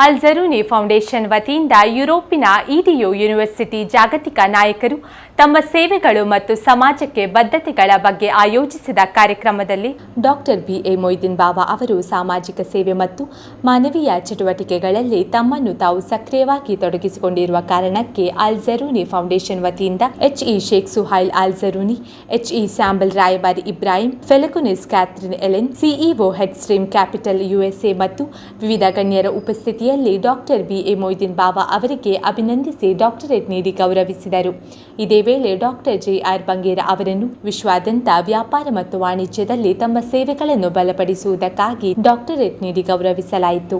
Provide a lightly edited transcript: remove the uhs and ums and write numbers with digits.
ಅಲ್ ಜರೂನಿ ಫೌಂಡೇಶನ್ ವತಿಯಿಂದ ಯುರೋಪಿನ ಇಡಿಯು ಯೂನಿವರ್ಸಿಟಿ ಜಾಗತಿಕ ನಾಯಕರು ತಮ್ಮ ಸೇವೆಗಳು ಮತ್ತು ಸಮಾಜಕ್ಕೆ ಬದ್ಧತೆಗಳ ಬಗ್ಗೆ ಆಯೋಜಿಸಿದ ಕಾರ್ಯಕ್ರಮದಲ್ಲಿ ಡಾಕ್ಟರ್ ಬಿ.ಎ. ಮೊಯ್ದೀನ್ ಬಾವಾ ಅವರು ಸಾಮಾಜಿಕ ಸೇವೆ ಮತ್ತು ಮಾನವೀಯ ಚಟುವಟಿಕೆಗಳಲ್ಲಿ ತಮ್ಮನ್ನು ತಾವು ಸಕ್ರಿಯವಾಗಿ ತೊಡಗಿಸಿಕೊಂಡಿರುವ ಕಾರಣಕ್ಕೆ ಅಲ್ ಜರೂನಿ ಫೌಂಡೇಶನ್ ವತಿಯಿಂದ ಎಚ್.ಇ. Sheikh Suhail Al Zarooni, H E. ಸ್ಯಾಂಬಲ್ ರಾಯಬಾರಿ ಇಬ್ರಾಹಿಂ, ಫೆಲಕುನಿಸ್ Catherine Ellen, CEO Head Stream Capital USA ಮತ್ತು ವಿವಿಧ ಗಣ್ಯರ ಉಪಸ್ಥಿತಿಯಲ್ಲಿ ಡಾಕ್ಟರ್ ಬಿ.ಎ. ಮೊಯ್ದೀನ್ ಬಾವಾ ಅವರಿಗೆ ಅಭಿನಂದಿಸಿ ಡಾಕ್ಟರೇಟ್ ನೀಡಿ ಗೌರವಿಸಿದರು. ಇದೇ ವೇಳೆ ಡಾಕ್ಟರ್ ಜೆ.ಆರ್. ಬಂಗೇರ ಅವರನ್ನು ವಿಶ್ವಾದ್ಯಂತ ವ್ಯಾಪಾರ ಮತ್ತು ವಾಣಿಜ್ಯದಲ್ಲಿ ತಮ್ಮ ಸೇವೆಗಳನ್ನು ಬಲಪಡಿಸುವುದಕ್ಕಾಗಿ ಡಾಕ್ಟರೇಟ್ ನೀಡಿ ಗೌರವಿಸಲಾಯಿತು.